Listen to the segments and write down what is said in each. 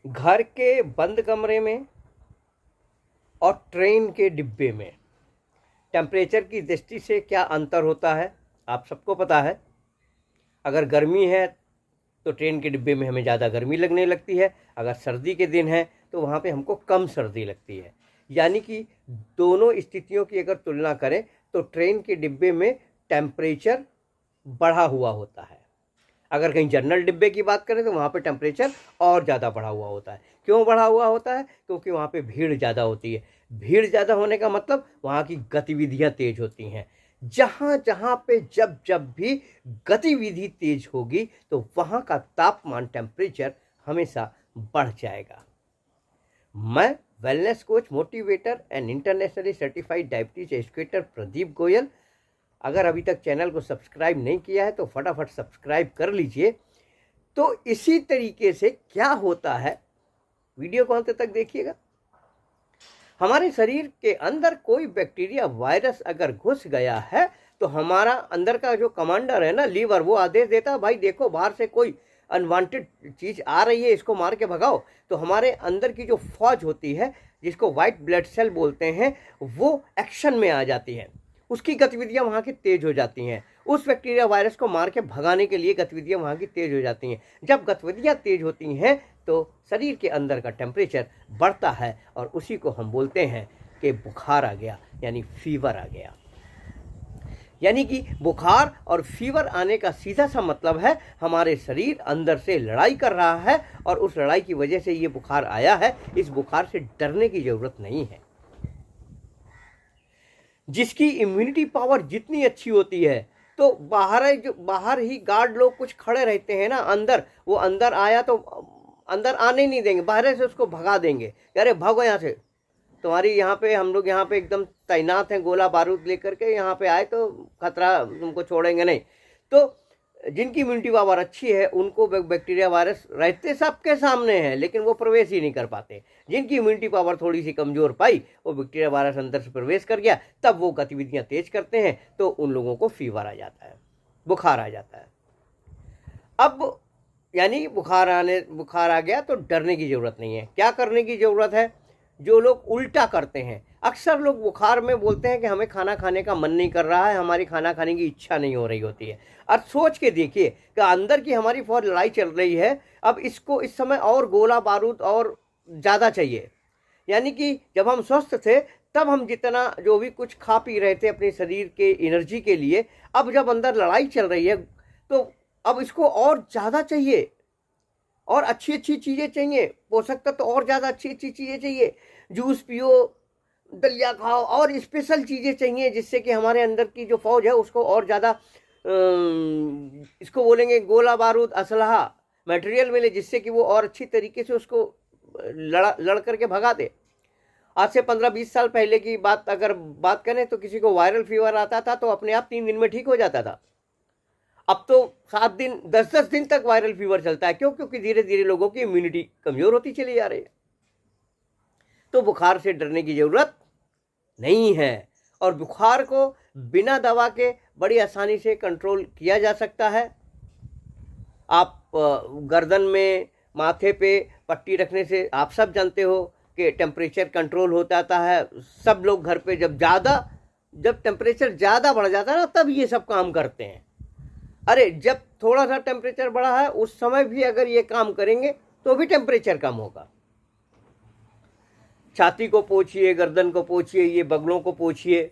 घर के बंद कमरे में और ट्रेन के डिब्बे में टेम्परेचर की दृष्टि से क्या अंतर होता है, आप सबको पता है। अगर गर्मी है तो ट्रेन के डिब्बे में हमें ज़्यादा गर्मी लगने लगती है, अगर सर्दी के दिन है तो वहाँ पे हमको कम सर्दी लगती है। यानी कि दोनों स्थितियों की अगर तुलना करें तो ट्रेन के डिब्बे में टेम्परेचर बढ़ा हुआ होता है। अगर कहीं जनरल डिब्बे की बात करें तो वहाँ पे टेम्परेचर और ज़्यादा बढ़ा हुआ होता है। क्यों बढ़ा हुआ होता है? क्योंकि वहाँ पे भीड़ ज़्यादा होती है। भीड़ ज़्यादा होने का मतलब वहाँ की गतिविधियाँ तेज होती हैं। जहाँ जहाँ पे जब जब भी गतिविधि तेज होगी तो वहाँ का तापमान, टेम्परेचर हमेशा बढ़ जाएगा। मैं wellness coach, motivator and internationally certified diabetes educator Pradeep Goyal. अगर अभी तक चैनल को सब्सक्राइब नहीं किया है तो फटाफट सब्सक्राइब कर लीजिए। तो इसी तरीके से क्या होता है, वीडियो को अंत तक देखिएगा। हमारे शरीर के अंदर कोई बैक्टीरिया, वायरस अगर घुस गया है तो हमारा अंदर का जो कमांडर है ना, लीवर, वो आदेश देता है, भाई देखो बाहर से कोई अनवांटेड चीज़ आ रही है, इसको मार के भगाओ। तो हमारे अंदर की जो फौज होती है, जिसको वाइट ब्लड सेल बोलते हैं, वो एक्शन में आ जाती है। उसकी गतिविधियां वहाँ की तेज हो जाती हैं। उस बैक्टीरिया, वायरस को मार के भगाने के लिए गतिविधियां वहाँ की तेज हो जाती हैं। जब गतिविधियां तेज होती हैं तो शरीर के अंदर का टेम्परेचर बढ़ता है और उसी को हम बोलते हैं कि बुखार आ गया, यानी फीवर आ गया। यानी कि बुखार और फीवर आने का सीधा सा मतलब है हमारे शरीर अंदर से लड़ाई कर रहा है और उस लड़ाई की वजह से ये बुखार आया है। इस बुखार से डरने की जरूरत नहीं है। जिसकी इम्यूनिटी पावर जितनी अच्छी होती है, तो बाहर ही गार्ड लोग कुछ खड़े रहते हैं ना अंदर, वो अंदर आया तो अंदर आने नहीं देंगे, बाहर से उसको भगा देंगे। अरे भागो यहाँ से, तुम्हारी यहाँ पे, हम लोग यहाँ पे एकदम तैनात हैं, गोला बारूद लेकर के यहाँ पे आए तो खतरा, तुमको छोड़ेंगे नहीं। तो जिनकी इम्यूनिटी पावर अच्छी है उनको बैक्टीरिया, वायरस रहते सबके सामने हैं लेकिन वो प्रवेश ही नहीं कर पाते। जिनकी इम्यूनिटी पावर थोड़ी सी कमज़ोर पाई, वो बैक्टीरिया, वायरस अंदर से प्रवेश कर गया, तब वो गतिविधियाँ तेज करते हैं तो उन लोगों को फीवर आ जाता है, बुखार आ जाता है। अब यानी बुखार आ गया तो डरने की ज़रूरत नहीं है। क्या करने की ज़रूरत है? जो लोग उल्टा करते हैं, अक्सर लोग बुखार में बोलते हैं कि हमें खाना खाने का मन नहीं कर रहा है, हमारी खाना खाने की इच्छा नहीं हो रही होती है। और सोच के देखिए कि अंदर की हमारी फौज लड़ाई चल रही है, अब इसको इस समय और गोला बारूद और ज़्यादा चाहिए। यानी कि जब हम स्वस्थ थे तब हम जितना जो भी कुछ खा पी रहे थे अपने शरीर के एनर्जी के लिए, अब जब अंदर लड़ाई चल रही है तो अब इसको और ज़्यादा चाहिए और अच्छी अच्छी चीज़ें चाहिए, पोषक तत्व और ज़्यादा अच्छी अच्छी चीज़ें चाहिए। जूस पियो, दलिया खाओ और स्पेशल चीज़ें चाहिए, जिससे कि हमारे अंदर की जो फौज है उसको और ज़्यादा इसको बोलेंगे गोला बारूद, असलहा, मटेरियल मिले, जिससे कि वो और अच्छी तरीके से उसको लड़ करके भगा दे। आज से 15-20 साल पहले की बात अगर बात करें तो किसी को वायरल फीवर आता था तो अपने आप 3 दिन में ठीक हो जाता था। अब तो 7 दिन, 10-10 दिन तक वायरल फीवर चलता है। क्यों? क्योंकि धीरे धीरे लोगों की इम्यूनिटी कमजोर होती चली जा रही है। तो बुखार से डरने की जरूरत नहीं है और बुखार को बिना दवा के बड़ी आसानी से कंट्रोल किया जा सकता है। आप गर्दन में, माथे पे पट्टी रखने से आप सब जानते हो कि टेम्परेचर कंट्रोल हो जाता है। सब लोग घर पे जब टेम्परेचर ज़्यादा बढ़ जाता है ना, तब ये सब काम करते हैं। अरे जब थोड़ा सा टेम्परेचर बढ़ा है उस समय भी अगर ये काम करेंगे तो भी टेम्परेचर कम होगा। छाती को पोछिए, गर्दन को पोछिए, ये बगलों को पोछिए,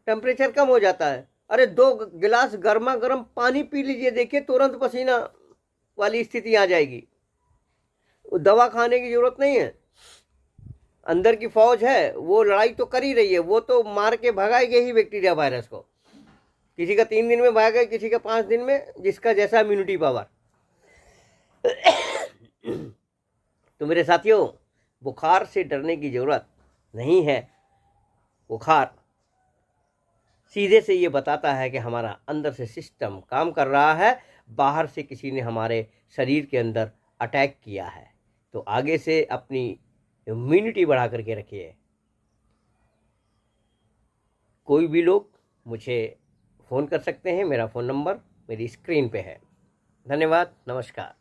टेम्परेचर कम हो जाता है। अरे 2 गिलास गर्मा गर्म पानी पी लीजिए, देखिए तुरंत पसीना वाली स्थिति आ जाएगी। दवा खाने की जरूरत नहीं है। अंदर की फौज है वो लड़ाई तो कर ही रही है, वो तो मार के भगाएगी ही बैक्टीरिया, वायरस को। किसी का 3 दिन में भागेगा, किसी का 5 दिन में, जिसका जैसा इम्यूनिटी पावर। तो मेरे साथियों, बुखार से डरने की जरूरत नहीं है। बुखार सीधे से ये बताता है कि हमारा अंदर से सिस्टम काम कर रहा है, बाहर से किसी ने हमारे शरीर के अंदर अटैक किया है। तो आगे से अपनी इम्यूनिटी बढ़ा करके रखिए। कोई भी लोग मुझे फ़ोन कर सकते हैं, मेरा फ़ोन नंबर मेरी स्क्रीन पे है। धन्यवाद, नमस्कार।